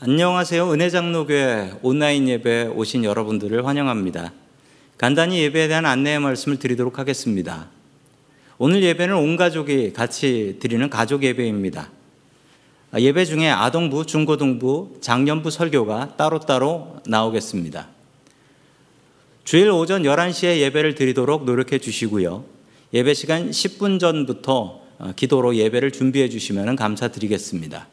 안녕하세요. 은혜장로교회 온라인 예배에 오신 여러분들을 환영합니다. 간단히 예배에 대한 안내의 말씀을 드리도록 하겠습니다. 오늘 예배는 온 가족이 같이 드리는 가족 예배입니다. 예배 중에 아동부, 중고등부, 장년부 설교가 따로따로 나오겠습니다. 주일 오전 11시에 예배를 드리도록 노력해 주시고요. 예배 시간 10분 전부터 기도로 예배를 준비해 주시면 감사드리겠습니다.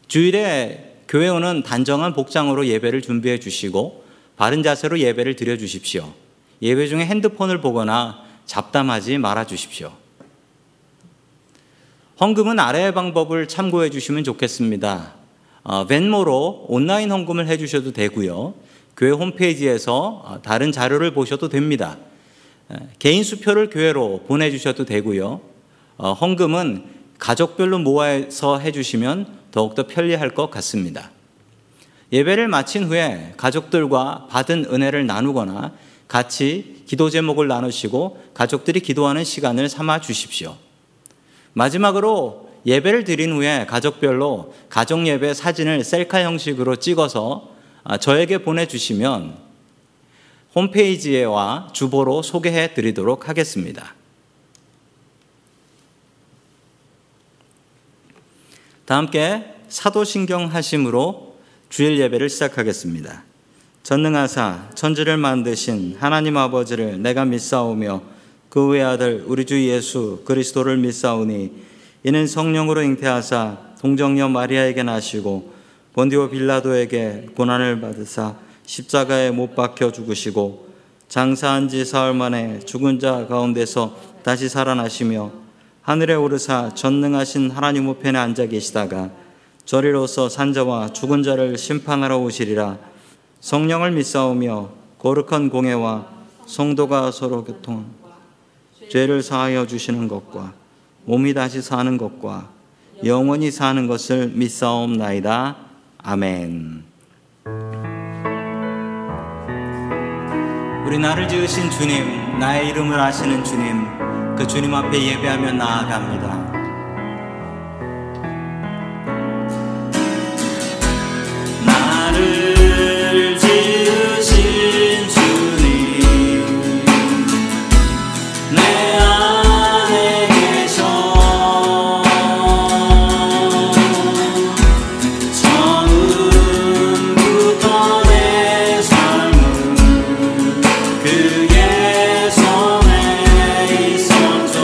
주일에 교회 오는 단정한 복장으로 예배를 준비해 주시고 바른 자세로 예배를 드려 주십시오. 예배 중에 핸드폰을 보거나 잡담하지 말아 주십시오. 헌금은 아래의 방법을 참고해 주시면 좋겠습니다. 벤모로 온라인 헌금을 해 주셔도 되고요. 교회 홈페이지에서 다른 자료를 보셔도 됩니다. 개인 수표를 교회로 보내주셔도 되고요. 헌금은 가족별로 모아서 해주시면 더욱더 편리할 것 같습니다. 예배를 마친 후에 가족들과 받은 은혜를 나누거나 같이 기도 제목을 나누시고 가족들이 기도하는 시간을 삼아 주십시오. 마지막으로 예배를 드린 후에 가족별로 가족예배 사진을 셀카 형식으로 찍어서 저에게 보내주시면 홈페이지에와 주보로 소개해 드리도록 하겠습니다. 다 함께 사도신경 하심으로 주일 예배를 시작하겠습니다. 전능하사 천지를 만드신 하나님 아버지를 내가 믿사오며 그 외아들 우리 주 예수 그리스도를 믿사오니 이는 성령으로 잉태하사 동정녀 마리아에게 나시고 본디오 빌라도에게 고난을 받으사 십자가에 못 박혀 죽으시고 장사한 지 사흘 만에 죽은 자 가운데서 다시 살아나시며 하늘에 오르사 전능하신 하나님 우편에 앉아 계시다가 저리로서 산자와 죽은 자를 심판하러 오시리라. 성령을 믿사오며 거룩한 공회와 성도가 서로 교통하고 죄를 사하여 주시는 것과 몸이 다시 사는 것과 영원히 사는 것을 믿사옵나이다. 아멘. 우리 나를 지으신 주님, 나의 이름을 아시는 주님, 그 주님 앞에 예배하며 나아갑니다. 나를 지으신 주님, 내 안에 계셔. 처음부터 내 삶은 그의 손에 있었죠.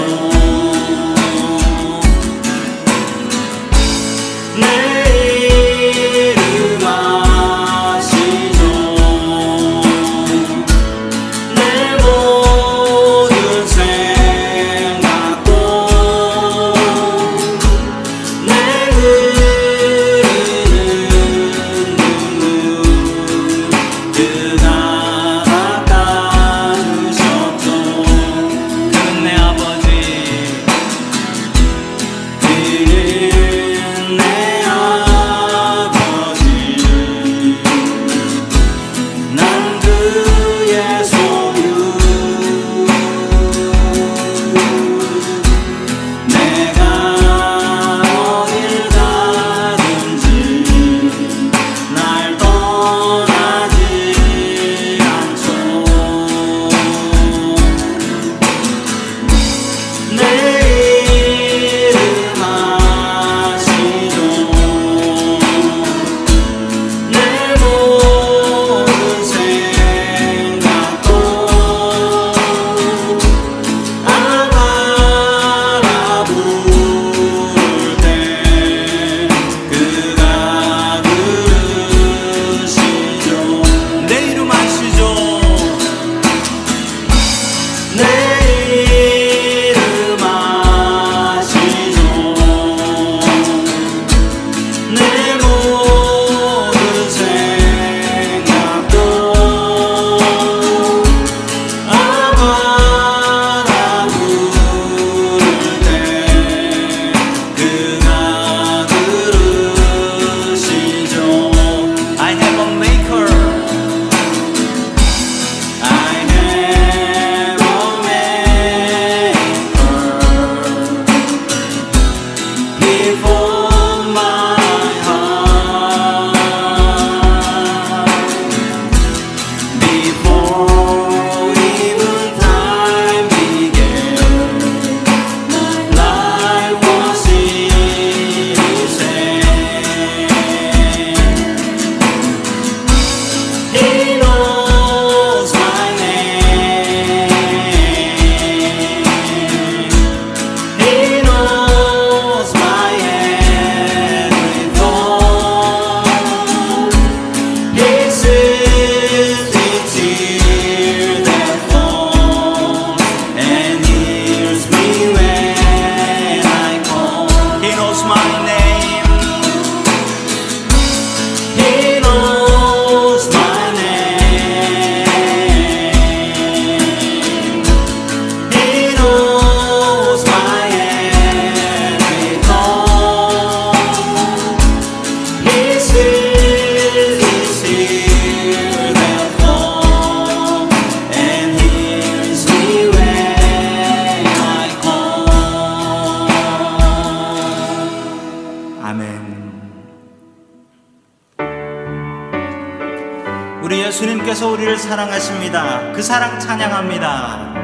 하나님께서 우리를 사랑하십니다. 그 사랑 찬양합니다.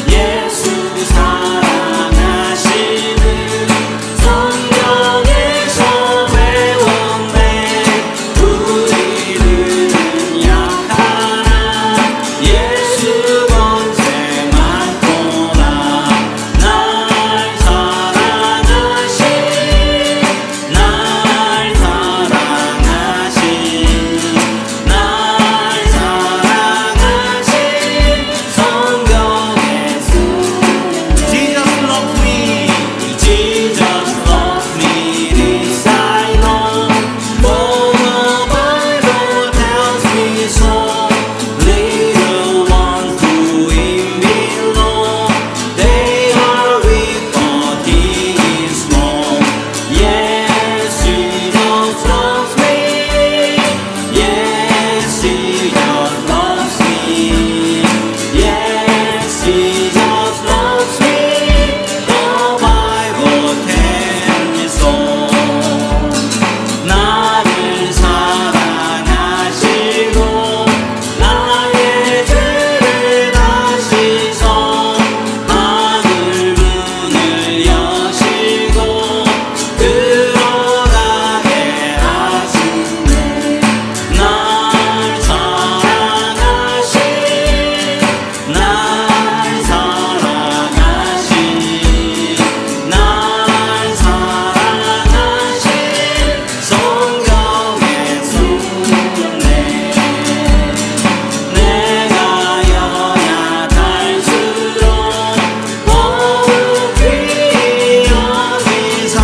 예수 사랑하시는 성경에서 외웠네. 우리는 약하나 예수 권세 많구나. 날 사랑하신 날 사랑하신 날 사랑하신 성경에 Jesus loves me. Jesus loves me, this I know. For the Bible tells me so. Little ones to Him belong. They are weak, but He is strong. Yes, Jesus loves me. Yes, Jesus loves me. Yes, Jesus loves me. The Bible tells me so. 나를 사랑하시고 나의 죄를 다시서 하늘 문을 여시고 들어가게 하시네. 날 사랑하신 날 사랑하신 날 사랑하신 성경에 숨겼네. 내가 연약할수록 더욱 귀히 여기사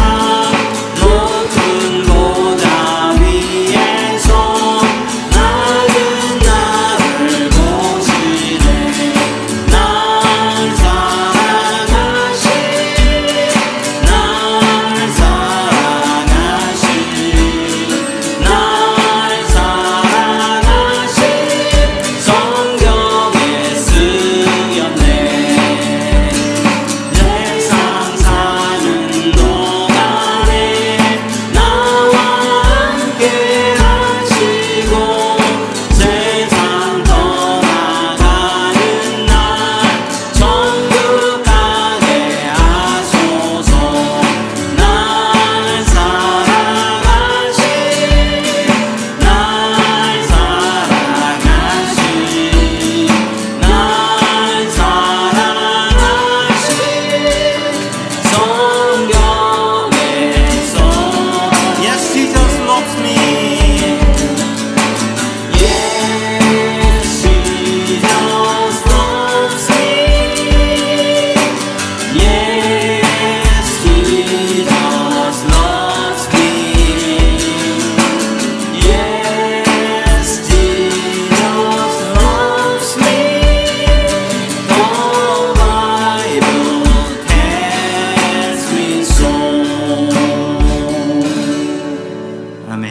높은 보좌 위에서 낮은 나를 보시네. 날 사랑하신 날 사랑하신 날 사랑하신 성경에 쓰였네. 세상 사는 동안에 나와 함께 하시고 세상 떠나가는 날 천국 가게 하소서. 날 사랑하신 날 사랑하신 날 사랑하신 성경에서 Yes, Jesus loves me. Yes, Jesus loves me. Yes, Jesus loves me. Yes, Jesus loves me. The Bible tells me so. 아멘.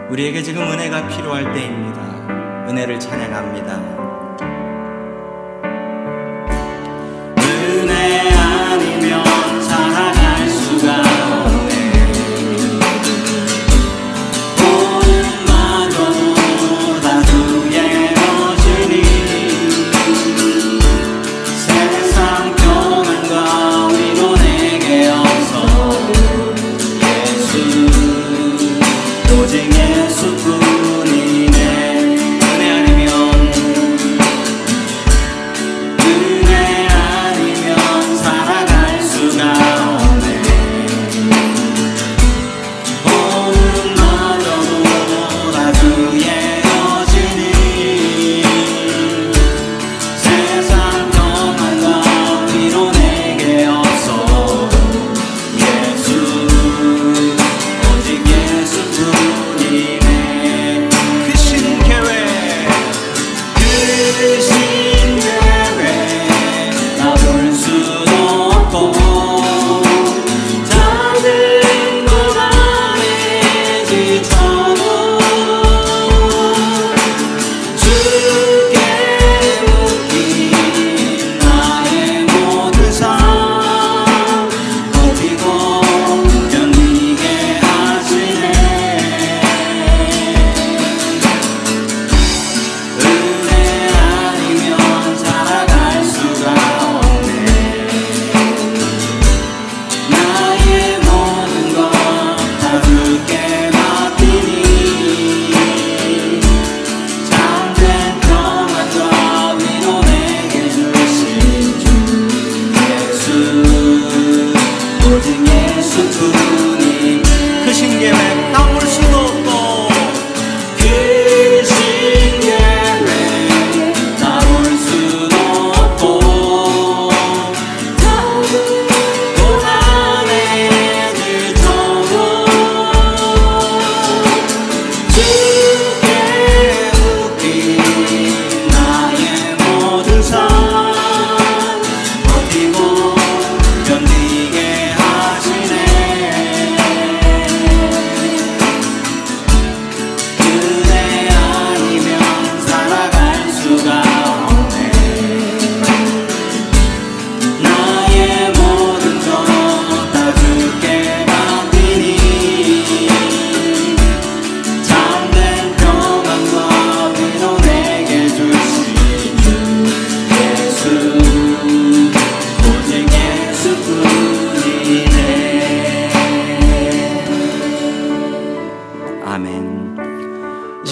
우리에게 지금 은혜가 필요할 때입니다. 은혜를 찬양합니다. 은혜 아니면 살아갈 수가 없네. 오늘마저도 다 주의 것이니 세상 평안과 위로 내게 없어. 예수 오직 예수뿐이네. 은혜 아니면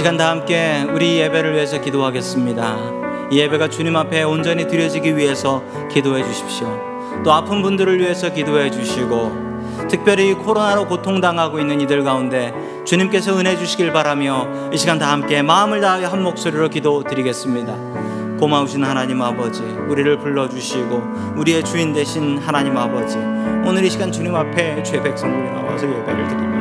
시간 다 함께 우리 예배를 위해서 기도하겠습니다. 이 예배가 주님 앞에 온전히 드려지기 위해서 기도해 주십시오. 또 아픈 분들을 위해서 기도해 주시고, 특별히 코로나로 고통당하고 있는 이들 가운데 주님께서 은혜 주시길 바라며 이 시간 다 함께 마음을 다하여 한 목소리로 기도드리겠습니다. 고마우신 하나님 아버지, 우리를 불러주시고 우리의 주인 되신 하나님 아버지, 오늘 이 시간 주님 앞에 죄 백성들이 나와서 예배를 드립니다.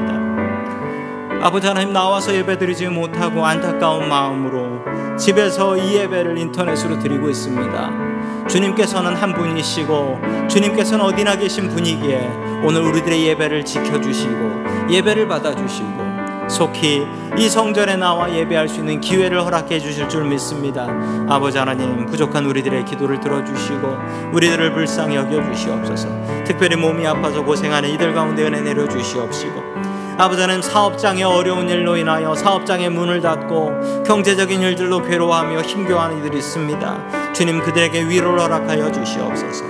아버지 하나님, 나와서 예배드리지 못하고 안타까운 마음으로 집에서 이 예배를 인터넷으로 드리고 있습니다. 주님께서는 한 분이시고 주님께서는 어디나 계신 분이기에 오늘 우리들의 예배를 지켜주시고 예배를 받아주시고 속히 이 성전에 나와 예배할 수 있는 기회를 허락해 주실 줄 믿습니다. 아버지 하나님, 부족한 우리들의 기도를 들어주시고 우리들을 불쌍히 여겨주시옵소서. 특별히 몸이 아파서 고생하는 이들 가운데 은혜 내려주시옵시고, 아버지 하나님, 사업장의 어려운 일로 인하여 사업장의 문을 닫고 경제적인 일들로 괴로워하며 힘겨워하는 이들이 있습니다. 주님, 그들에게 위로를 허락하여 주시옵소서.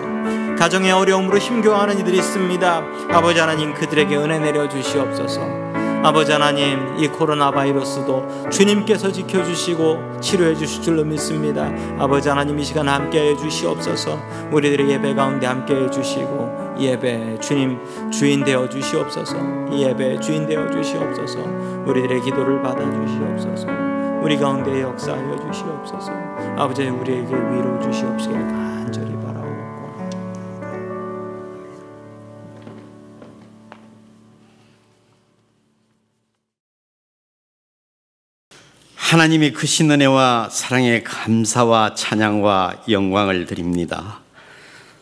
가정의 어려움으로 힘겨워하는 이들이 있습니다. 아버지 하나님, 그들에게 은혜 내려 주시옵소서. 아버지 하나님, 이 코로나 바이러스도 주님께서 지켜주시고 치료해 주실 줄로 믿습니다. 아버지 하나님, 이 시간 함께해 주시옵소서. 우리들의 예배 가운데 함께해 주시고 예배 주님 주인 되어 주시옵소서. 이 예배 주인 되어 주시옵소서. 우리들의 기도를 받아 주시옵소서. 우리 가운데 역사하여 주시옵소서. 아버지, 우리에게 위로 주시옵시길 간절히 바라옵고, 하나님의 크신 은혜와 사랑에 감사와 찬양과 영광을 드립니다.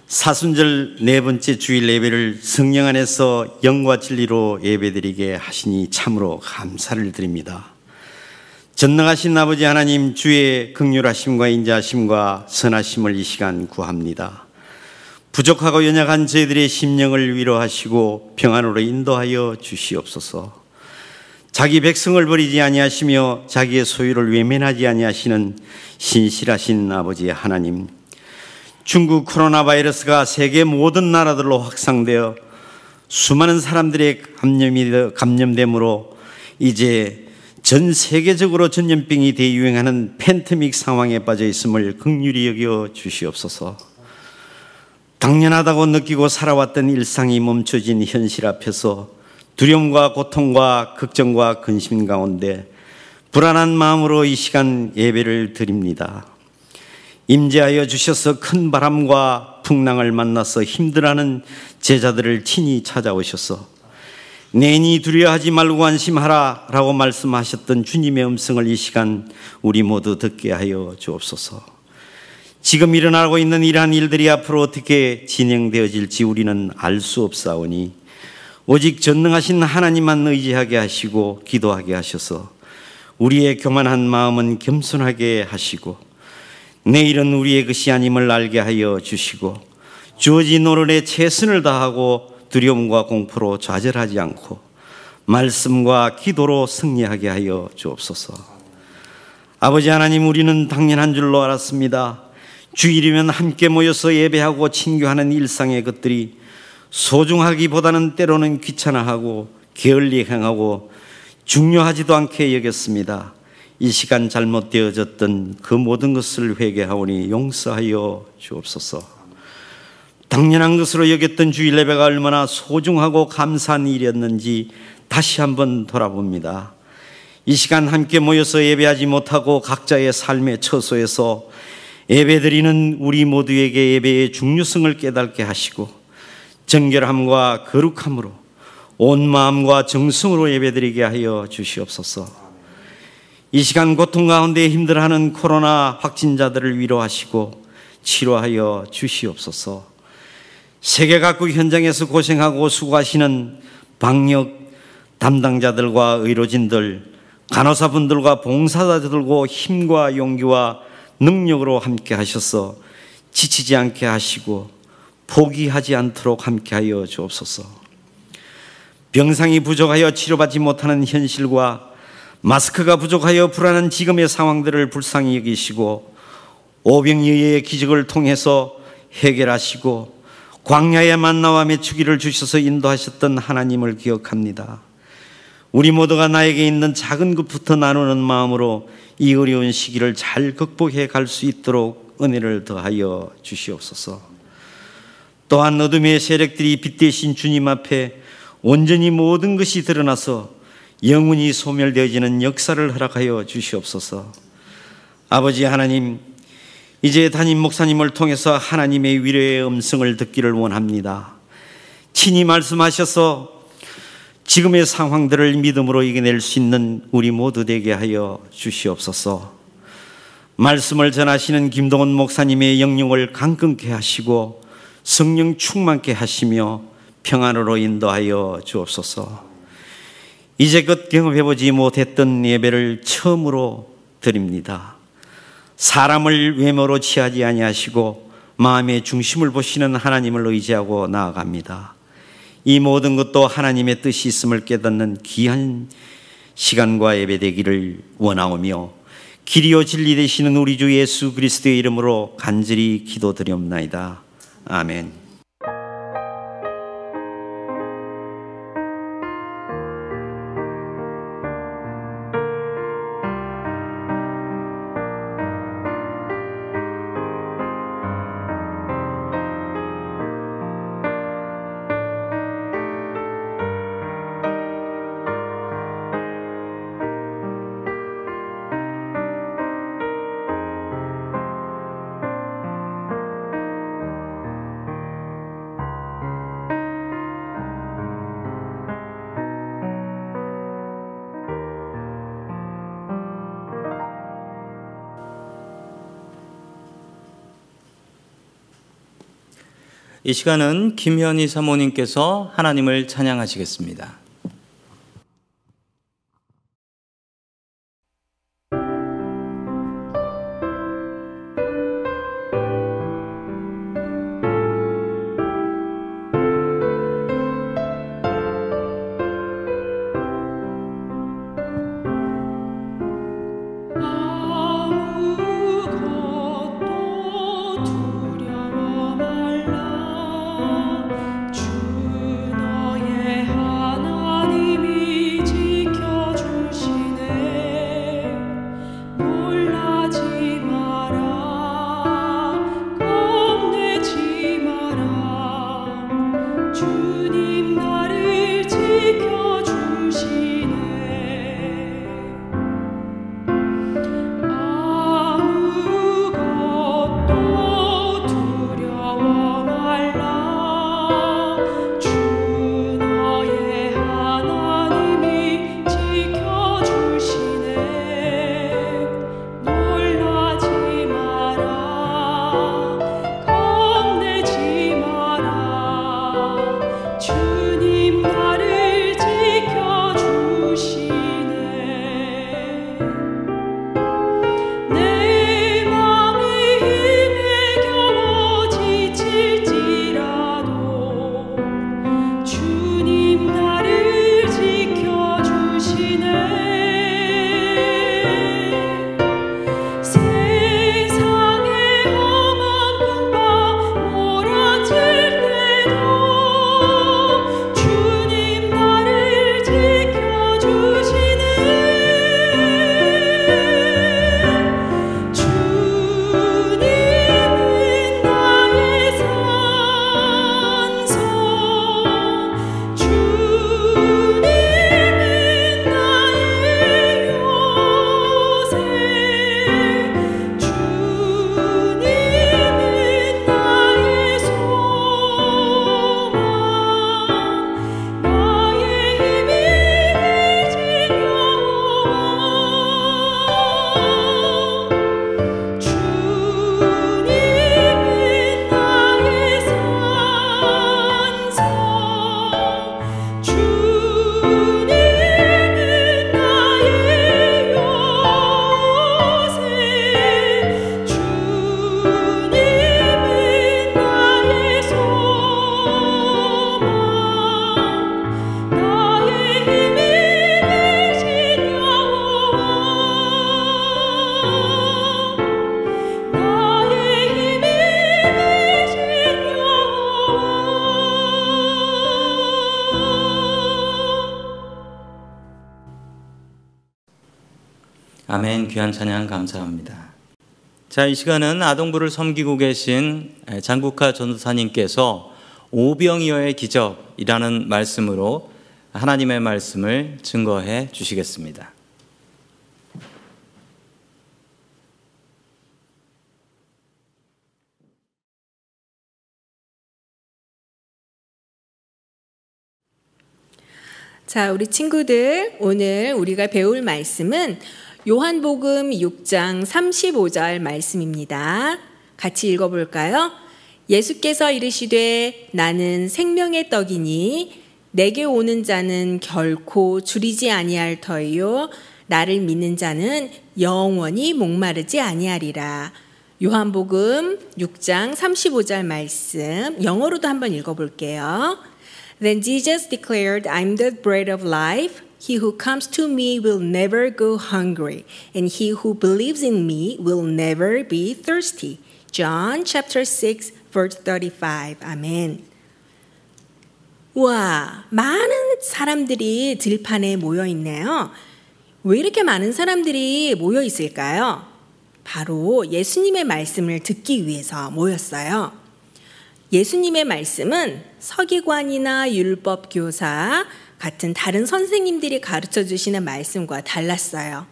사순절 네 번째 주일 예배를 성령 안에서 영과 진리로 예배드리게 하시니 참으로 감사를 드립니다. 전능하신 아버지 하나님, 주의 긍휼하심과 인자하심과 선하심을 이 시간 구합니다. 부족하고 연약한 저희들의 심령을 위로하시고 평안으로 인도하여 주시옵소서. 자기 백성을 버리지 아니하시며 자기의 소유를 외면하지 아니하시는 신실하신 아버지 하나님, 중국 코로나 바이러스가 세계 모든 나라들로 확산되어 수많은 사람들의 감염됨으로 이제 전 세계적으로 전염병이 대유행하는 팬데믹 상황에 빠져 있음을 긍휼히 여겨 주시옵소서. 당연하다고 느끼고 살아왔던 일상이 멈춰진 현실 앞에서 두려움과 고통과 걱정과 근심 가운데 불안한 마음으로 이 시간 예배를 드립니다. 임재하여 주셔서 큰 바람과 풍랑을 만나서 힘들어하는 제자들을 친히 찾아오셔서 내니 두려워하지 말고 안심하라 라고 말씀하셨던 주님의 음성을 이 시간 우리 모두 듣게 하여 주옵소서. 지금 일어나고 있는 이러한 일들이 앞으로 어떻게 진행되어질지 우리는 알 수 없사오니 오직 전능하신 하나님만 의지하게 하시고 기도하게 하셔서 우리의 교만한 마음은 겸손하게 하시고 내일은 우리의 것이 아님을 알게 하여 주시고 주어진 오늘에 최선을 다하고 두려움과 공포로 좌절하지 않고 말씀과 기도로 승리하게 하여 주옵소서. 아버지 하나님, 우리는 당연한 줄로 알았습니다. 주일이면 함께 모여서 예배하고 친교하는 일상의 것들이 소중하기보다는 때로는 귀찮아하고 게을리 행하고 중요하지도 않게 여겼습니다. 이 시간 잘못되어졌던 그 모든 것을 회개하오니 용서하여 주옵소서. 당연한 것으로 여겼던 주일 예배가 얼마나 소중하고 감사한 일이었는지 다시 한번 돌아봅니다. 이 시간 함께 모여서 예배하지 못하고 각자의 삶의 처소에서 예배드리는 우리 모두에게 예배의 중요성을 깨닫게 하시고 정결함과 거룩함으로 온 마음과 정성으로 예배드리게 하여 주시옵소서. 이 시간 고통 가운데 힘들어하는 코로나 확진자들을 위로하시고 치료하여 주시옵소서. 세계 각국 현장에서 고생하고 수고하시는 방역 담당자들과 의료진들, 간호사분들과 봉사자들과 힘과 용기와 능력으로 함께 하셔서 지치지 않게 하시고 포기하지 않도록 함께하여 주옵소서. 병상이 부족하여 치료받지 못하는 현실과 마스크가 부족하여 불안한 지금의 상황들을 불쌍히 여기시고 오병이어의 기적을 통해서 해결하시고 광야의 만나와 메추기를 주셔서 인도하셨던 하나님을 기억합니다. 우리 모두가 나에게 있는 작은 것부터 나누는 마음으로 이 어려운 시기를 잘 극복해 갈 수 있도록 은혜를 더하여 주시옵소서. 또한 어둠의 세력들이 빛 대신 주님 앞에 온전히 모든 것이 드러나서 영원히 소멸되어지는 역사를 허락하여 주시옵소서. 아버지 하나님, 이제 담임 목사님을 통해서 하나님의 위로의 음성을 듣기를 원합니다. 친히 말씀하셔서 지금의 상황들을 믿음으로 이겨낼 수 있는 우리 모두 되게 하여 주시옵소서. 말씀을 전하시는 김동원 목사님의 영령을 강건케 하시고 성령 충만케 하시며 평안으로 인도하여 주옵소서. 이제껏 경험해보지 못했던 예배를 처음으로 드립니다. 사람을 외모로 취하지 아니하시고 마음의 중심을 보시는 하나님을 의지하고 나아갑니다. 이 모든 것도 하나님의 뜻이 있음을 깨닫는 귀한 시간과 예배 되기를 원하오며 길이요 진리 되시는 우리 주 예수 그리스도의 이름으로 간절히 기도드리옵나이다. 아멘. 이 시간은 김현희 사모님께서 하나님을 찬양하시겠습니다. 아멘. 귀한 찬양 감사합니다. 자, 이 시간은 아동부를 섬기고 계신 장국하 전도사님께서 오병이어의 기적이라는 말씀으로 하나님의 말씀을 증거해 주시겠습니다. 자, 우리 친구들, 오늘 우리가 배울 말씀은 요한복음 6장 35절 말씀입니다. 같이 읽어볼까요? 예수께서 이르시되 나는 생명의 떡이니 내게 오는 자는 결코 줄이지 아니할 터이요 나를 믿는 자는 영원히 목마르지 아니하리라. 요한복음 6장 35절 말씀 영어로도 한번 읽어볼게요. Then Jesus declared, I'm the bread of life. He who comes to me will never go hungry, and he who believes in me will never be thirsty. John chapter 6, verse 35. 아멘. 와, 많은 사람들이 들판에 모여 있네요. 왜 이렇게 많은 사람들이 모여 있을까요? 바로 예수님의 말씀을 듣기 위해서 모였어요. 예수님의 말씀은 서기관이나 율법교사 같은 다른 선생님들이 가르쳐 주시는 말씀과 달랐어요.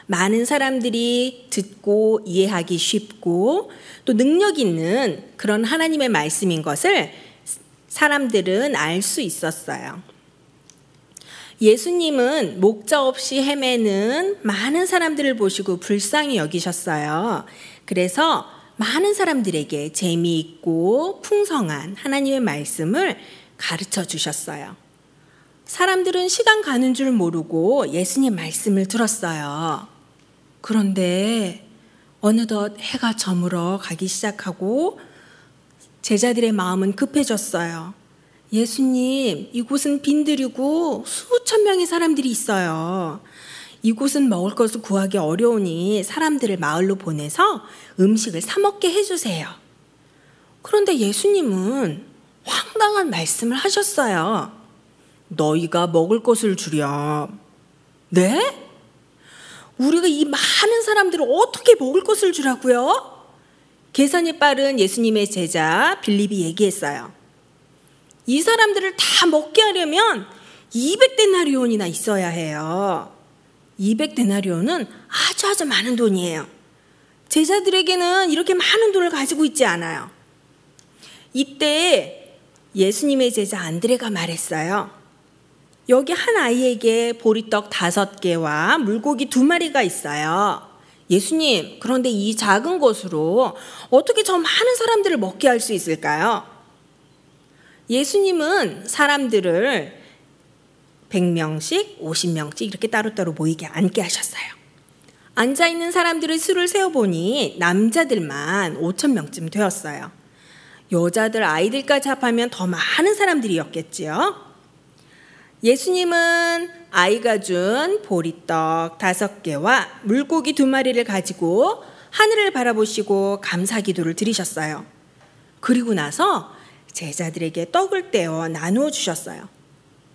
많은 사람들이 듣고 이해하기 쉽고 또 능력 있는 그런 하나님의 말씀인 것을 사람들은 알 수 있었어요. 예수님은 목자 없이 헤매는 많은 사람들을 보시고 불쌍히 여기셨어요. 그래서 많은 사람들에게 재미있고 풍성한 하나님의 말씀을 가르쳐 주셨어요. 사람들은 시간 가는 줄 모르고 예수님 말씀을 들었어요. 그런데 어느덧 해가 저물어 가기 시작하고 제자들의 마음은 급해졌어요. 예수님, 이곳은 빈들이고 수천 명의 사람들이 있어요. 이곳은 먹을 것을 구하기 어려우니 사람들을 마을로 보내서 음식을 사 먹게 해주세요. 그런데 예수님은 황당한 말씀을 하셨어요. 너희가 먹을 것을 주렴. 네? 우리가 이 많은 사람들을 어떻게 먹을 것을 주라고요? 계산이 빠른 예수님의 제자 빌립이 얘기했어요. 이 사람들을 다 먹게 하려면 200데나리온이나 있어야 해요. 200데나리온은 아주 많은 돈이에요. 제자들에게는 이렇게 많은 돈을 가지고 있지 않아요. 이때 예수님의 제자 안드레가 말했어요. 여기 한 아이에게 보리떡 5개와 물고기 2마리가 있어요. 예수님, 그런데 이 작은 것으로 어떻게 저 많은 사람들을 먹게 할 수 있을까요? 예수님은 사람들을 100명씩, 50명씩 이렇게 따로따로 모이게 앉게 하셨어요. 앉아있는 사람들의 수를 세어보니 남자들만 5,000명쯤 되었어요. 여자들, 아이들까지 합하면 더 많은 사람들이었겠지요. 예수님은 아이가 준 보리떡 5개와 물고기 2마리를 가지고 하늘을 바라보시고 감사 기도를 드리셨어요. 그리고 나서 제자들에게 떡을 떼어 나누어 주셨어요.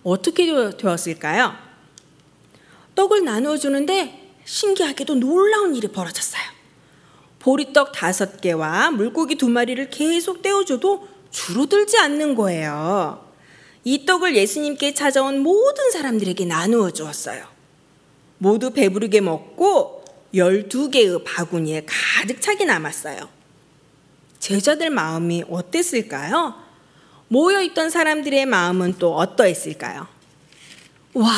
어떻게 되었을까요? 떡을 나누어 주는데 신기하게도 놀라운 일이 벌어졌어요. 보리떡 5개와 물고기 2마리를 계속 떼어줘도 줄어들지 않는 거예요. 이 떡을 예수님께 찾아온 모든 사람들에게 나누어 주었어요. 모두 배부르게 먹고 12개의 바구니에 가득 차게 남았어요. 제자들 마음이 어땠을까요? 모여있던 사람들의 마음은 또 어떠했을까요? 와,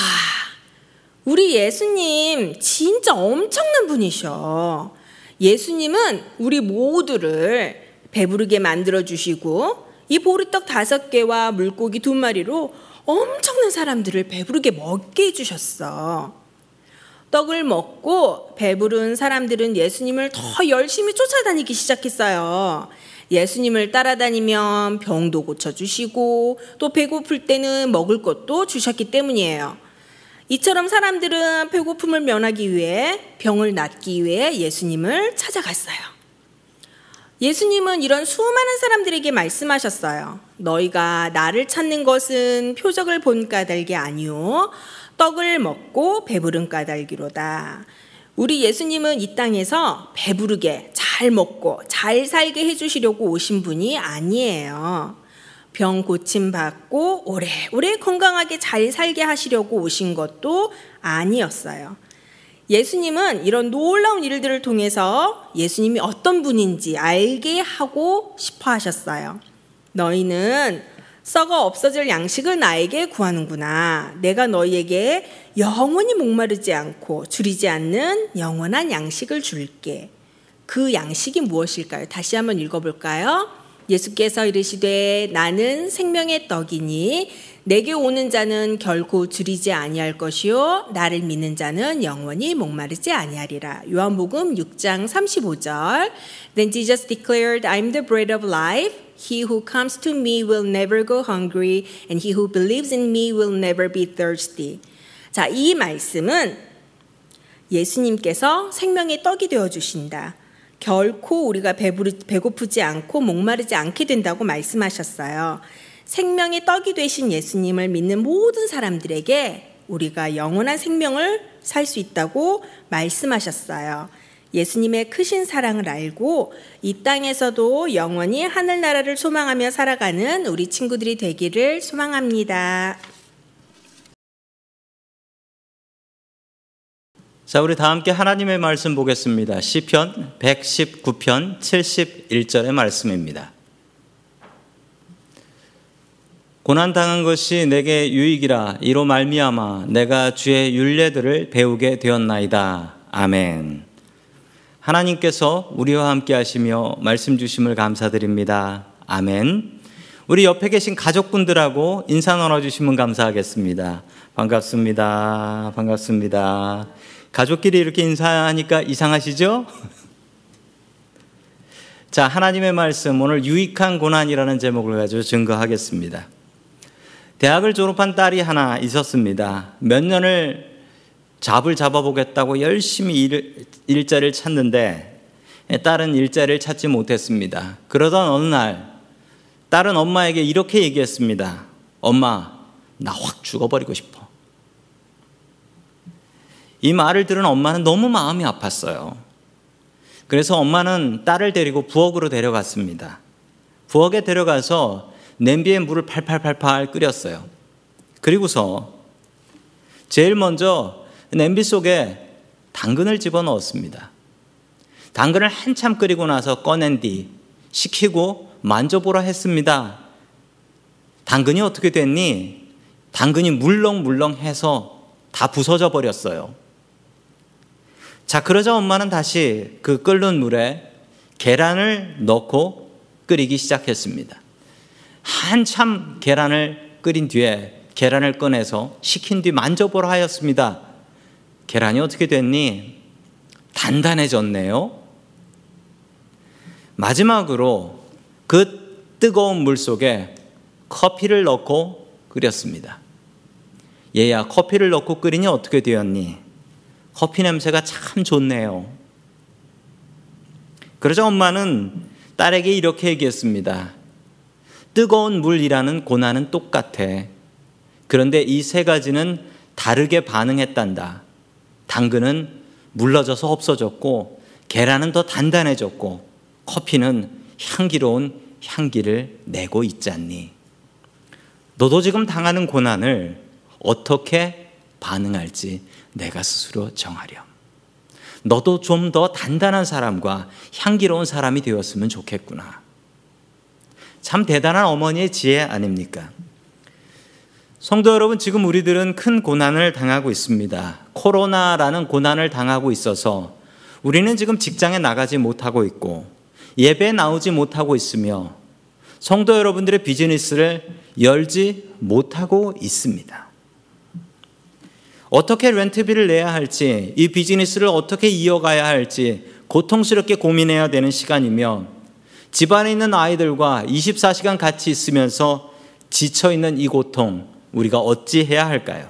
우리 예수님 진짜 엄청난 분이셔. 예수님은 우리 모두를 배부르게 만들어주시고 이 보리떡 5개와 물고기 2마리로 엄청난 사람들을 배부르게 먹게 해주셨어. 떡을 먹고 배부른 사람들은 예수님을 더 열심히 쫓아다니기 시작했어요. 예수님을 따라다니면 병도 고쳐주시고 또 배고플 때는 먹을 것도 주셨기 때문이에요. 이처럼 사람들은 배고픔을 면하기 위해 병을 낫기 위해 예수님을 찾아갔어요. 예수님은 이런 수많은 사람들에게 말씀하셨어요. 너희가 나를 찾는 것은 표적을 본 까닭이 아니오 떡을 먹고 배부른 까닭이로다. 우리 예수님은 이 땅에서 배부르게 잘 먹고 잘 살게 해주시려고 오신 분이 아니에요. 병 고침받고 오래오래 건강하게 잘 살게 하시려고 오신 것도 아니었어요. 예수님은 이런 놀라운 일들을 통해서 예수님이 어떤 분인지 알게 하고 싶어 하셨어요. 너희는 썩어 없어질 양식을 나에게 구하는구나. 내가 너희에게 영원히 목마르지 않고 줄이지 않는 영원한 양식을 줄게. 그 양식이 무엇일까요? 다시 한번 읽어볼까요? 예수께서 이르시되 나는 생명의 떡이니 내게 오는 자는 결코 줄이지 아니할 것이요 나를 믿는 자는 영원히 목마르지 아니하리라. 요한복음 6장 35절. Then Jesus declared, I am the bread of life. He who comes to me will never go hungry, and he who believes in me will never be thirsty. 자, 이 말씀은 예수님께서 생명의 떡이 되어 주신다. 결코 우리가 배고프지 않고 목마르지 않게 된다고 말씀하셨어요. 생명의 떡이 되신 예수님을 믿는 모든 사람들에게 우리가 영원한 생명을 살 수 있다고 말씀하셨어요. 예수님의 크신 사랑을 알고 이 땅에서도 영원히 하늘나라를 소망하며 살아가는 우리 친구들이 되기를 소망합니다. 자, 우리 다 함께 하나님의 말씀 보겠습니다. 시편 119편 71절의 말씀입니다. 고난당한 것이 내게 유익이라. 이로 말미암아 내가 주의 율례들을 배우게 되었나이다. 아멘. 하나님께서 우리와 함께 하시며 말씀 주심을 감사드립니다. 아멘. 우리 옆에 계신 가족분들하고 인사 나눠주시면 감사하겠습니다. 반갑습니다. 반갑습니다. 가족끼리 이렇게 인사하니까 이상하시죠? 자, 하나님의 말씀, 오늘 유익한 고난이라는 제목을 가지고 증거하겠습니다. 대학을 졸업한 딸이 하나 있었습니다. 몇 년을 잡을 잡아보겠다고 열심히 일자리를 찾는데 딸은 일자리를 찾지 못했습니다. 그러던 어느 날 딸은 엄마에게 이렇게 얘기했습니다. 엄마, 나 확 죽어버리고 싶어. 이 말을 들은 엄마는 너무 마음이 아팠어요. 그래서 엄마는 딸을 데리고 부엌으로 데려갔습니다. 부엌에 데려가서 냄비에 물을 팔팔팔팔 끓였어요. 그리고서 제일 먼저 냄비 속에 당근을 집어넣었습니다. 당근을 한참 끓이고 나서 꺼낸 뒤 식히고 만져보라 했습니다. 당근이 어떻게 됐니? 당근이 물렁물렁해서 다 부서져 버렸어요. 자, 그러자 엄마는 다시 그 끓는 물에 계란을 넣고 끓이기 시작했습니다. 한참 계란을 끓인 뒤에 계란을 꺼내서 식힌 뒤 만져보라 하였습니다. 계란이 어떻게 됐니? 단단해졌네요. 마지막으로 그 뜨거운 물 속에 커피를 넣고 끓였습니다. 얘야, 커피를 넣고 끓이니 어떻게 되었니? 커피 냄새가 참 좋네요. 그러자 엄마는 딸에게 이렇게 얘기했습니다. 뜨거운 물이라는 고난은 똑같아. 그런데 이 세 가지는 다르게 반응했단다. 당근은 물러져서 없어졌고, 계란은 더 단단해졌고, 커피는 향기로운 향기를 내고 있잖니. 너도 지금 당하는 고난을 어떻게 반응할지 내가 스스로 정하렴. 너도 좀 더 단단한 사람과 향기로운 사람이 되었으면 좋겠구나. 참 대단한 어머니의 지혜 아닙니까? 성도 여러분, 지금 우리들은 큰 고난을 당하고 있습니다. 코로나라는 고난을 당하고 있어서 우리는 지금 직장에 나가지 못하고 있고 예배에 나오지 못하고 있으며 성도 여러분들의 비즈니스를 열지 못하고 있습니다. 어떻게 렌트비를 내야 할지, 이 비즈니스를 어떻게 이어가야 할지 고통스럽게 고민해야 되는 시간이며, 집안에 있는 아이들과 24시간 같이 있으면서 지쳐있는 이 고통, 우리가 어찌해야 할까요?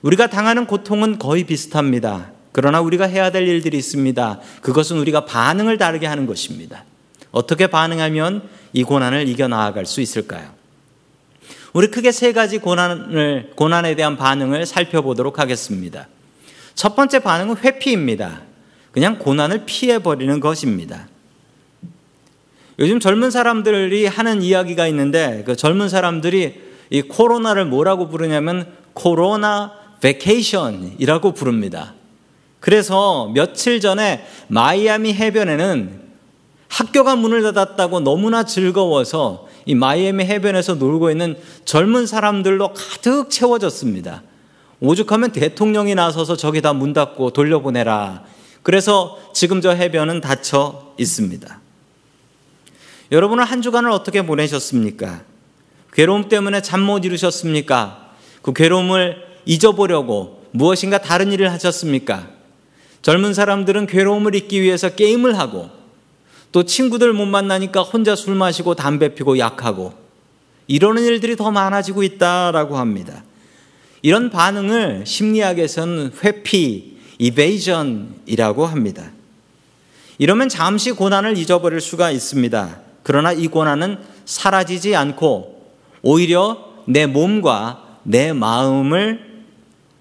우리가 당하는 고통은 거의 비슷합니다. 그러나 우리가 해야 될 일들이 있습니다. 그것은 우리가 반응을 다르게 하는 것입니다. 어떻게 반응하면 이 고난을 이겨나갈 수 있을까요? 우리 크게 세 가지 고난에 대한 반응을 살펴보도록 하겠습니다. 첫 번째 반응은 회피입니다. 그냥 고난을 피해버리는 것입니다. 요즘 젊은 사람들이 하는 이야기가 있는데 그 젊은 사람들이 이 코로나를 뭐라고 부르냐면 코로나 베케이션이라고 부릅니다. 그래서 며칠 전에 마이애미 해변에는 학교가 문을 닫았다고 너무나 즐거워서 이 마이애미 해변에서 놀고 있는 젊은 사람들로 가득 채워졌습니다. 오죽하면 대통령이 나서서 저기다 문 닫고 돌려보내라. 그래서 지금 저 해변은 닫혀 있습니다. 여러분은 한 주간을 어떻게 보내셨습니까? 괴로움 때문에 잠 못 이루셨습니까? 그 괴로움을 잊어보려고 무엇인가 다른 일을 하셨습니까? 젊은 사람들은 괴로움을 잊기 위해서 게임을 하고 또 친구들 못 만나니까 혼자 술 마시고 담배 피고 약하고 이러는 일들이 더 많아지고 있다라고 합니다. 이런 반응을 심리학에서는 회피, 이베이전이라고 합니다. 이러면 잠시 고난을 잊어버릴 수가 있습니다. 그러나 이 고난은 사라지지 않고 오히려 내 몸과 내 마음을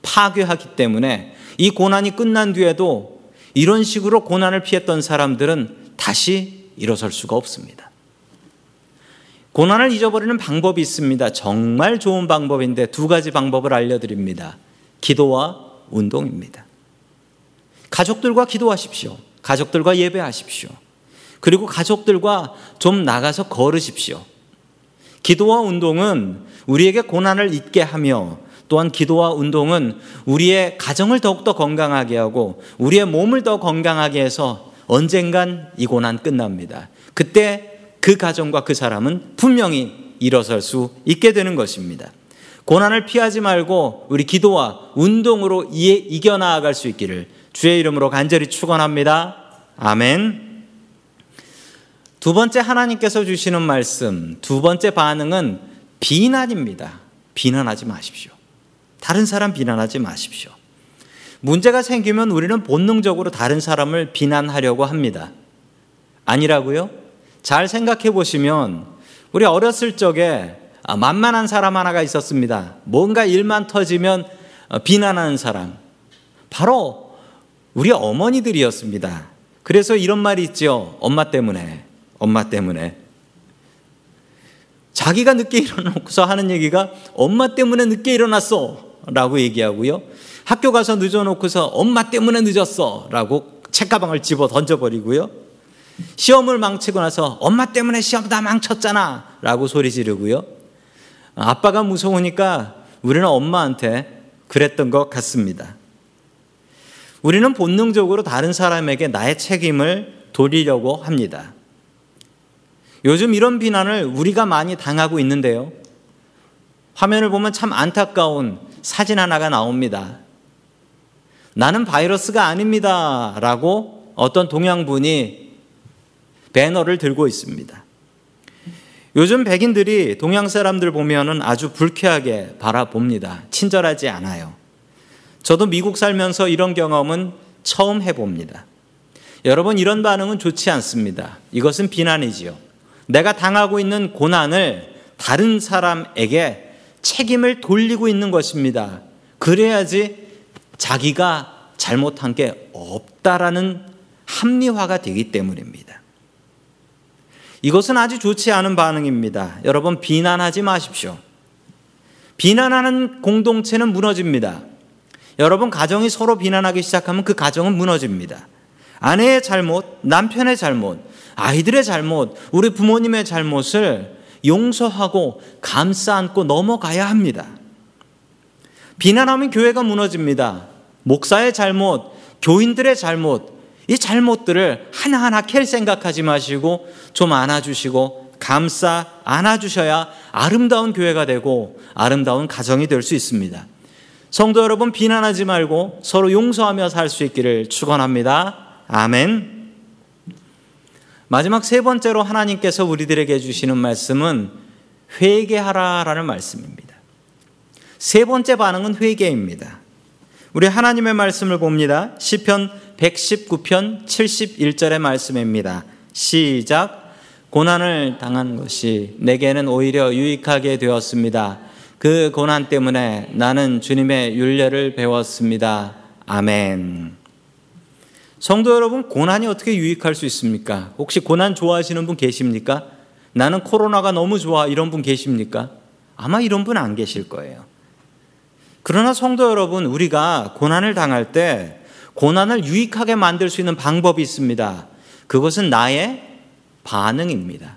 파괴하기 때문에 이 고난이 끝난 뒤에도 이런 식으로 고난을 피했던 사람들은 다시 일어설 수가 없습니다. 고난을 잊어버리는 방법이 있습니다. 정말 좋은 방법인데 두 가지 방법을 알려드립니다. 기도와 운동입니다. 가족들과 기도하십시오. 가족들과 예배하십시오. 그리고 가족들과 좀 나가서 걸으십시오. 기도와 운동은 우리에게 고난을 잊게 하며 또한 기도와 운동은 우리의 가정을 더욱더 건강하게 하고 우리의 몸을 더 건강하게 해서 언젠간 이 고난 끝납니다. 그때 그 가정과 그 사람은 분명히 일어설 수 있게 되는 것입니다. 고난을 피하지 말고 우리 기도와 운동으로 이겨나갈 수 있기를 주의 이름으로 간절히 축원합니다. 아멘. 두 번째 하나님께서 주시는 말씀, 두 번째 반응은 비난입니다. 비난하지 마십시오. 다른 사람 비난하지 마십시오. 문제가 생기면 우리는 본능적으로 다른 사람을 비난하려고 합니다. 아니라고요? 잘 생각해 보시면 우리 어렸을 적에 만만한 사람 하나가 있었습니다. 뭔가 일만 터지면 비난하는 사람. 바로 우리 어머니들이었습니다. 그래서 이런 말이 있죠. 엄마 때문에. 자기가 늦게 일어나고서 하는 얘기가 엄마 때문에 늦게 일어났어 라고 얘기하고요. 학교 가서 늦어놓고서 엄마 때문에 늦었어 라고 책가방을 집어 던져버리고요. 시험을 망치고 나서 엄마 때문에 시험 다 망쳤잖아 라고 소리 지르고요. 아빠가 무서우니까 우리는 엄마한테 그랬던 것 같습니다. 우리는 본능적으로 다른 사람에게 나의 책임을 돌리려고 합니다. 요즘 이런 비난을 우리가 많이 당하고 있는데요. 화면을 보면 참 안타까운 사진 하나가 나옵니다. 나는 바이러스가 아닙니다 라고 어떤 동양분이 배너를 들고 있습니다. 요즘 백인들이 동양 사람들 보면은 아주 불쾌하게 바라봅니다. 친절하지 않아요. 저도 미국 살면서 이런 경험은 처음 해봅니다. 여러분, 이런 반응은 좋지 않습니다. 이것은 비난이지요. 내가 당하고 있는 고난을 다른 사람에게 책임을 돌리고 있는 것입니다. 그래야지 자기가 잘못한 게 없다라는 합리화가 되기 때문입니다. 이것은 아주 좋지 않은 반응입니다. 여러분, 비난하지 마십시오. 비난하는 공동체는 무너집니다. 여러분, 가정이 서로 비난하기 시작하면 그 가정은 무너집니다. 아내의 잘못, 남편의 잘못, 아이들의 잘못, 우리 부모님의 잘못을 용서하고 감싸 안고 넘어가야 합니다. 비난하면 교회가 무너집니다. 목사의 잘못, 교인들의 잘못, 이 잘못들을 하나하나 캘 생각하지 마시고 좀 안아주시고 감싸 안아주셔야 아름다운 교회가 되고 아름다운 가정이 될 수 있습니다. 성도 여러분, 비난하지 말고 서로 용서하며 살 수 있기를 축원합니다. 아멘. 마지막 세 번째로 하나님께서 우리들에게 주시는 말씀은 회개하라라는 말씀입니다. 세 번째 반응은 회개입니다. 우리 하나님의 말씀을 봅니다. 시편 119편 71절의 말씀입니다. 시작. 고난을 당한 것이 내게는 오히려 유익하게 되었습니다. 그 고난 때문에 나는 주님의 율례를 배웠습니다. 아멘. 성도 여러분, 고난이 어떻게 유익할 수 있습니까? 혹시 고난 좋아하시는 분 계십니까? 나는 코로나가 너무 좋아, 이런 분 계십니까? 아마 이런 분 안 계실 거예요. 그러나 성도 여러분, 우리가 고난을 당할 때 고난을 유익하게 만들 수 있는 방법이 있습니다. 그것은 나의 반응입니다.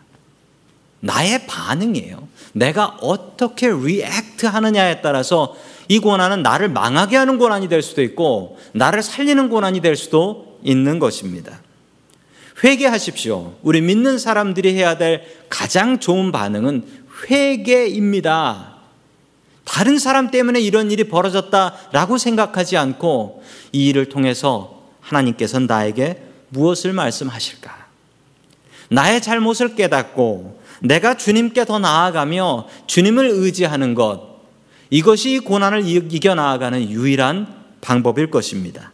나의 반응이에요. 내가 어떻게 리액트 하느냐에 따라서 이 고난은 나를 망하게 하는 고난이 될 수도 있고 나를 살리는 고난이 될 수도 있는 것입니다. 회개하십시오. 우리 믿는 사람들이 해야 될 가장 좋은 반응은 회개입니다. 다른 사람 때문에 이런 일이 벌어졌다라고 생각하지 않고 이 일을 통해서 하나님께서는 나에게 무엇을 말씀하실까? 나의 잘못을 깨닫고 내가 주님께 더 나아가며 주님을 의지하는 것, 이것이 고난을 이겨나가는 유일한 방법일 것입니다.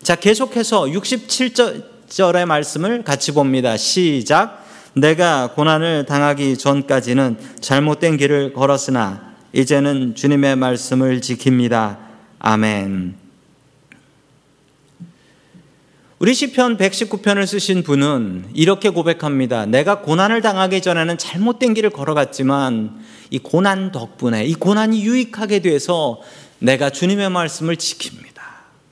자, 계속해서 67절의 말씀을 같이 봅니다. 시작. 내가 고난을 당하기 전까지는 잘못된 길을 걸었으나 이제는 주님의 말씀을 지킵니다. 아멘. 우리 시편 119편을 쓰신 분은 이렇게 고백합니다. 내가 고난을 당하기 전에는 잘못된 길을 걸어갔지만 이 고난 덕분에 이 고난이 유익하게 돼서 내가 주님의 말씀을 지킵니다.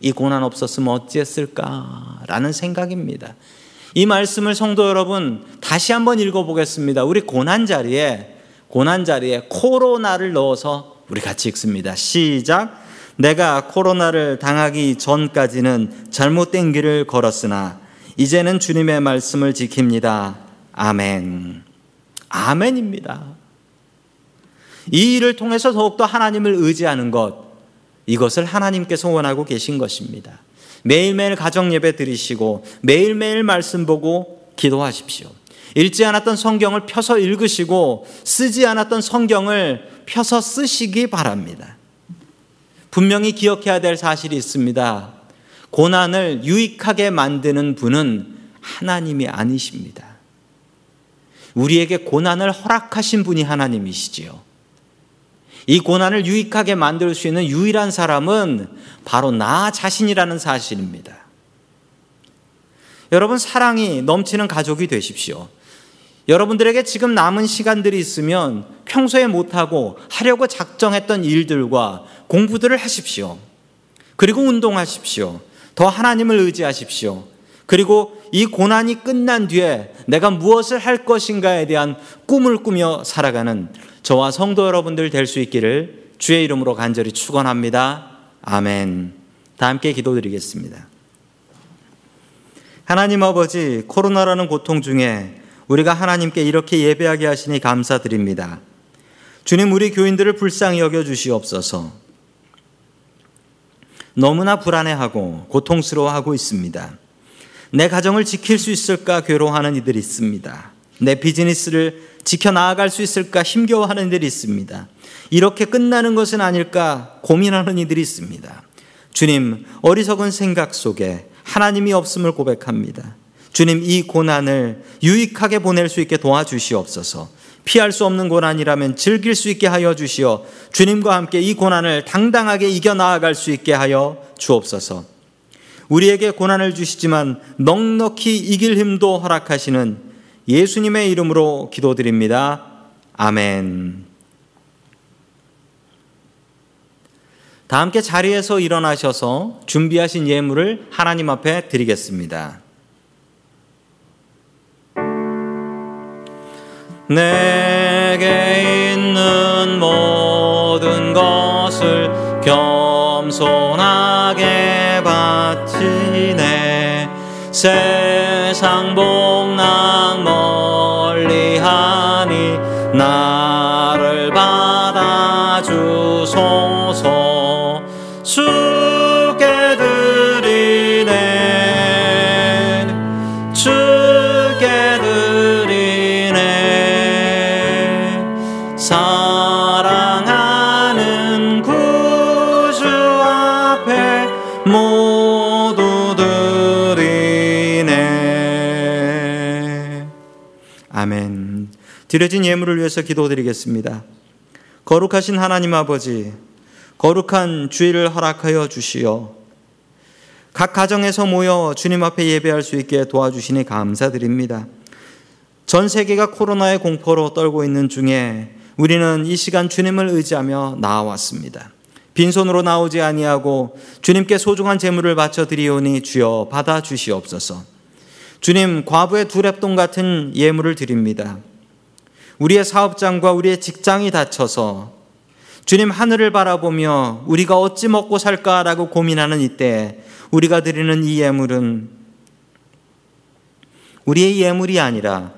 이 고난 없었으면 어찌했을까라는 생각입니다. 이 말씀을 성도 여러분 다시 한번 읽어보겠습니다. 우리 고난 자리에 코로나를 넣어서 우리 같이 읽습니다. 시작. 내가 코로나를 당하기 전까지는 잘못된 길을 걸었으나 이제는 주님의 말씀을 지킵니다. 아멘. 아멘입니다. 이 일을 통해서 더욱더 하나님을 의지하는 것, 이것을 하나님께서 원하고 계신 것입니다. 매일매일 가정 예배 드리시고 매일매일 말씀 보고 기도하십시오. 읽지 않았던 성경을 펴서 읽으시고 쓰지 않았던 성경을 펴서 쓰시기 바랍니다. 분명히 기억해야 될 사실이 있습니다. 고난을 유익하게 만드는 분은 하나님이 아니십니다. 우리에게 고난을 허락하신 분이 하나님이시지요. 이 고난을 유익하게 만들 수 있는 유일한 사람은 바로 나 자신이라는 사실입니다. 여러분, 사랑이 넘치는 가족이 되십시오. 여러분들에게 지금 남은 시간들이 있으면 평소에 못하고 하려고 작정했던 일들과 공부들을 하십시오. 그리고 운동하십시오. 더 하나님을 의지하십시오. 그리고 이 고난이 끝난 뒤에 내가 무엇을 할 것인가에 대한 꿈을 꾸며 살아가는 저와 성도 여러분들 될 수 있기를 주의 이름으로 간절히 축원합니다. 아멘. 다 함께 기도드리겠습니다. 하나님 아버지, 코로나라는 고통 중에 우리가 하나님께 이렇게 예배하게 하시니 감사드립니다. 주님, 우리 교인들을 불쌍히 여겨주시옵소서. 너무나 불안해하고 고통스러워하고 있습니다. 내 가정을 지킬 수 있을까 괴로워하는 이들이 있습니다. 내 비즈니스를 지켜나아갈 수 있을까 힘겨워하는 이들이 있습니다. 이렇게 끝나는 것은 아닐까 고민하는 이들이 있습니다. 주님, 어리석은 생각 속에 하나님이 없음을 고백합니다. 주님, 이 고난을 유익하게 보낼 수 있게 도와주시옵소서. 피할 수 없는 고난이라면 즐길 수 있게 하여 주시어 주님과 함께 이 고난을 당당하게 이겨나아갈 수 있게 하여 주옵소서. 우리에게 고난을 주시지만 넉넉히 이길 힘도 허락하시는 예수님의 이름으로 기도드립니다. 아멘. 다 함께 자리에서 일어나셔서 준비하신 예물을 하나님 앞에 드리겠습니다. 내게 있는 모든 것을 겸손하게 바치네. 세상 복락 멀리하니 나를 받아주소서. 주께 드리네. 주께 드리네. 사랑하는 구주 앞에 모두 드리네. 아멘. 드려진 예물을 위해서 기도드리겠습니다. 거룩하신 하나님 아버지, 거룩한 주일을 허락하여 주시어 각 가정에서 모여 주님 앞에 예배할 수 있게 도와주시니 감사드립니다. 전 세계가 코로나의 공포로 떨고 있는 중에 우리는 이 시간 주님을 의지하며 나아왔습니다. 빈손으로 나오지 아니하고 주님께 소중한 제물을 바쳐 드리오니 주여 받아 주시옵소서. 주님, 과부의 두 랩돈 같은 예물을 드립니다. 우리의 사업장과 우리의 직장이 닫혀서 주님 하늘을 바라보며 우리가 어찌 먹고 살까라고 고민하는 이때 우리가 드리는 이 예물은 우리의 예물이 아니라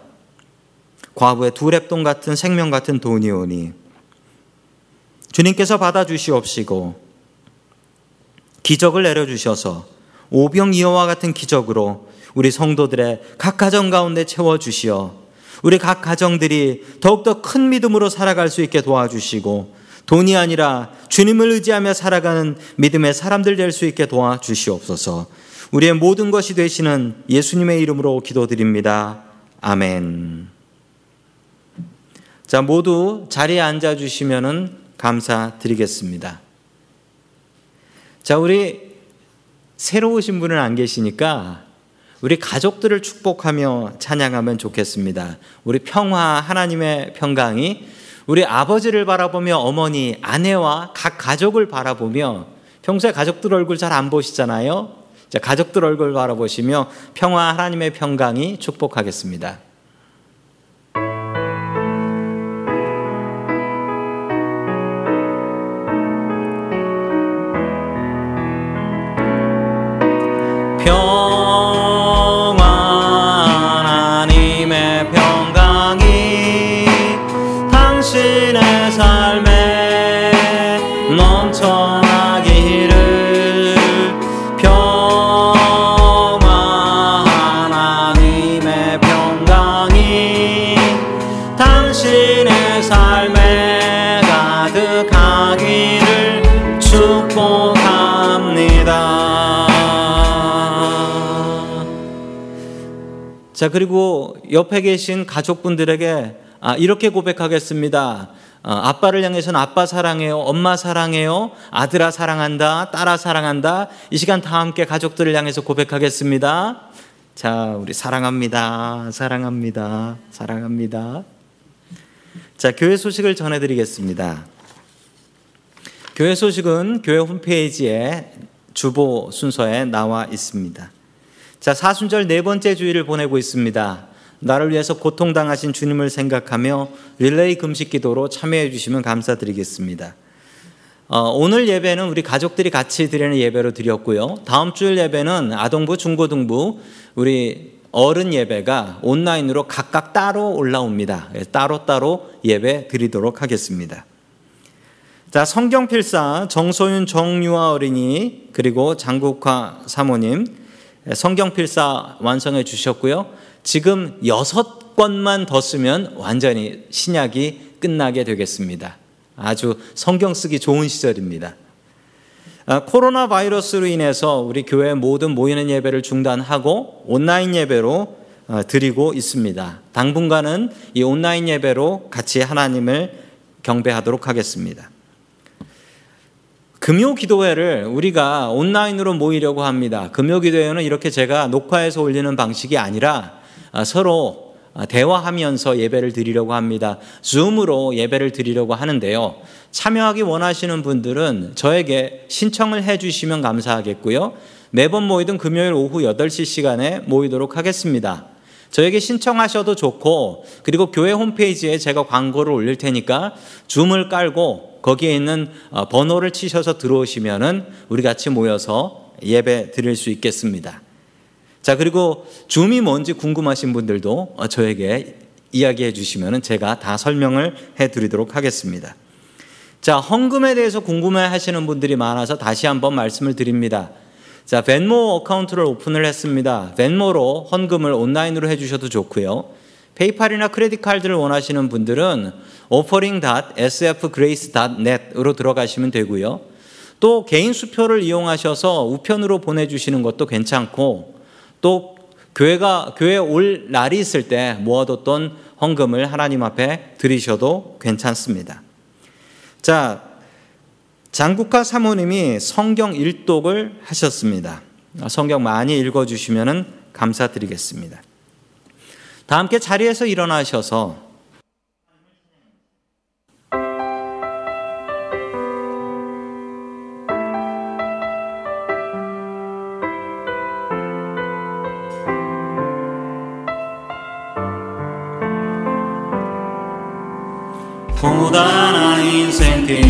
과부의 두 랩돈 같은 생명 같은 돈이오니 주님께서 받아주시옵시고 기적을 내려주셔서 오병이어와 같은 기적으로 우리 성도들의 각 가정 가운데 채워주시어 우리 각 가정들이 더욱더 큰 믿음으로 살아갈 수 있게 도와주시고 돈이 아니라 주님을 의지하며 살아가는 믿음의 사람들 될 수 있게 도와주시옵소서. 우리의 모든 것이 되시는 예수님의 이름으로 기도드립니다. 아멘. 자, 모두 자리에 앉아주시면 감사드리겠습니다. 자, 우리 새로 오신 분은 안 계시니까 우리 가족들을 축복하며 찬양하면 좋겠습니다. 우리 평화, 하나님의 평강이 우리 아버지를 바라보며 어머니, 아내와 각 가족을 바라보며 평소에 가족들 얼굴 잘 안 보시잖아요. 자, 가족들 얼굴 바라보시며 평화, 하나님의 평강이 축복하겠습니다. 하나님의 평강이 당신의 삶에 넘쳐나기를. 평화 하나님의 평강이 당신의 삶에 가득하기를 축복합니다. 자, 그리고 옆에 계신 가족분들에게 이렇게 고백하겠습니다. 아빠를 향해서는 아빠 사랑해요, 엄마 사랑해요, 아들아 사랑한다, 딸아 사랑한다. 이 시간 다 함께 가족들을 향해서 고백하겠습니다. 자, 우리 사랑합니다, 사랑합니다, 사랑합니다. 자, 교회 소식을 전해드리겠습니다. 교회 소식은 교회 홈페이지에 주보 순서에 나와 있습니다. 자, 사순절 네 번째 주일을 보내고 있습니다. 나를 위해서 고통당하신 주님을 생각하며 릴레이 금식 기도로 참여해 주시면 감사드리겠습니다. 오늘 예배는 우리 가족들이 같이 드리는 예배로 드렸고요. 다음 주일 예배는 아동부, 중고등부, 우리 어른 예배가 온라인으로 각각 따로 올라옵니다. 따로따로 예배 드리도록 하겠습니다. 자, 성경필사 정소윤 정유아 어린이 그리고 장국화 사모님 성경필사 완성해 주셨고요. 지금 6권만 더 쓰면 완전히 신약이 끝나게 되겠습니다. 아주 성경 쓰기 좋은 시절입니다. 코로나 바이러스로 인해서 우리 교회 모든 모이는 예배를 중단하고 온라인 예배로 드리고 있습니다. 당분간은 이 온라인 예배로 같이 하나님을 경배하도록 하겠습니다. 금요 기도회를 우리가 온라인으로 모이려고 합니다. 금요 기도회는 이렇게 제가 녹화해서 올리는 방식이 아니라 서로 대화하면서 예배를 드리려고 합니다. 줌으로 예배를 드리려고 하는데요. 참여하기 원하시는 분들은 저에게 신청을 해 주시면 감사하겠고요. 매번 모이든 금요일 오후 8시 시간에 모이도록 하겠습니다. 저에게 신청하셔도 좋고, 그리고 교회 홈페이지에 제가 광고를 올릴 테니까 줌을 깔고 거기에 있는 번호를 치셔서 들어오시면은 우리 같이 모여서 예배 드릴 수 있겠습니다. 자, 그리고 줌이 뭔지 궁금하신 분들도 저에게 이야기해 주시면은 제가 다 설명을 해 드리도록 하겠습니다. 자, 헌금에 대해서 궁금해 하시는 분들이 많아서 다시 한번 말씀을 드립니다. 자, 벤모 어카운트를 오픈을 했습니다. 벤모로 헌금을 온라인으로 해주셔도 좋고요. 페이팔이나 크레딧 카드를 원하시는 분들은 offering.sfgrace.net으로 들어가시면 되고요. 또 개인 수표를 이용하셔서 우편으로 보내주시는 것도 괜찮고, 또 교회에 올 날이 있을 때 모아뒀던 헌금을 하나님 앞에 드리셔도 괜찮습니다. 자, 장국화 사모님이 성경 일독을 하셨습니다. 성경 많이 읽어주시면 감사드리겠습니다. 다 함께 자리에서 일어나셔서 고단한 인생길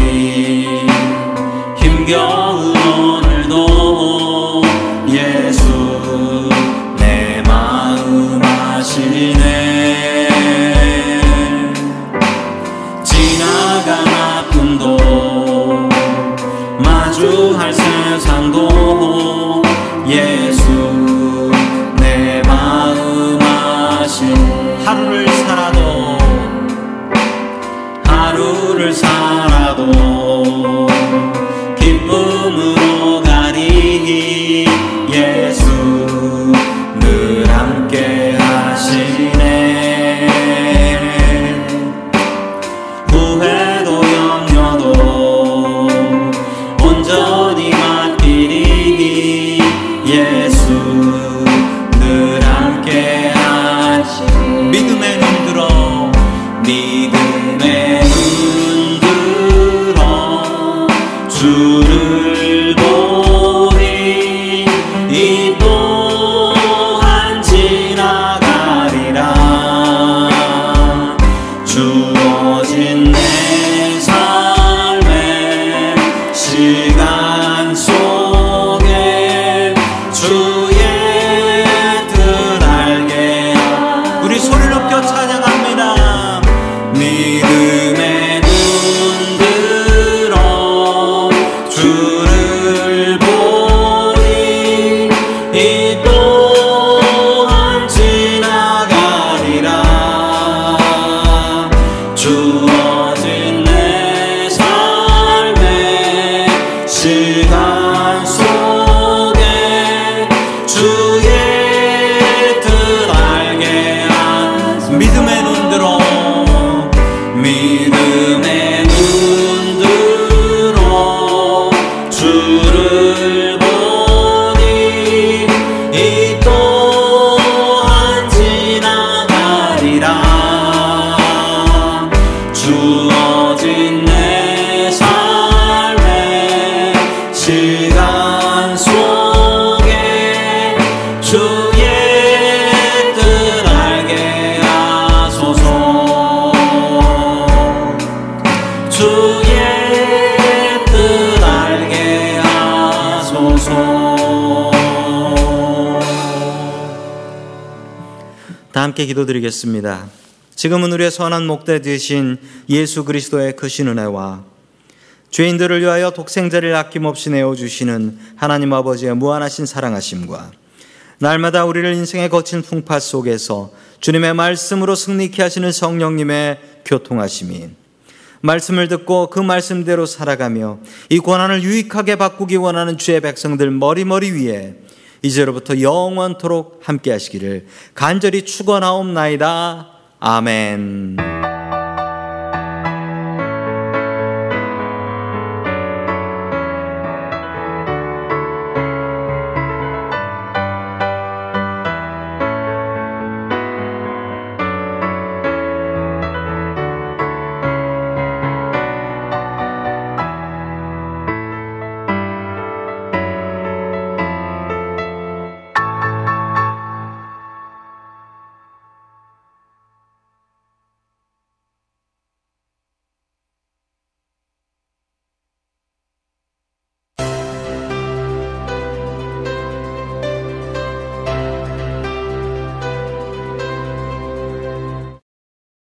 힘겨운 오늘도 예수 내 마음 아시네. 지나간 아픔도 마주할 세상도 예수 내 마음 아시네. 하루를 살아도 기쁨으로 가리 예수 늘 함께 하시네. 후회도 염려도 온전히 맡기리 예수 늘 함께 하시네. 믿음의 눈 들어 주를 보니 이 또한 지나가리라. 주어진 내 삶의 시간 속에 주의 뜻 알게. 우리 소리 높여 찬양합니다. 믿음의 눈 들어 주를 보니 이 또한 지나가리라. 주어진 내 삶의 시간 속에 주의 뜻 알게 한. 믿음의 눈 들어 믿음의 눈 들어 주를 보니 이 또한 지나가리라. 주어진 내 삶의 시간 속에 주의 뜻 알게 하소서. 주의 뜻 알게 하소서. 다 함께 기도드리겠습니다. 지금은 우리의 선한 목대 되신 예수 그리스도의 크신 은혜와 죄인들을 위하여 독생자를 아낌없이 내어주시는 하나님 아버지의 무한하신 사랑하심과 날마다 우리를 인생의 거친 풍파 속에서 주님의 말씀으로 승리케 하시는 성령님의 교통하심이, 말씀을 듣고 그 말씀대로 살아가며 이 고난을 유익하게 바꾸기 원하는 주의 백성들 머리머리 위에 이제로부터 영원토록 함께 하시기를 간절히 축원하옵나이다. 아멘.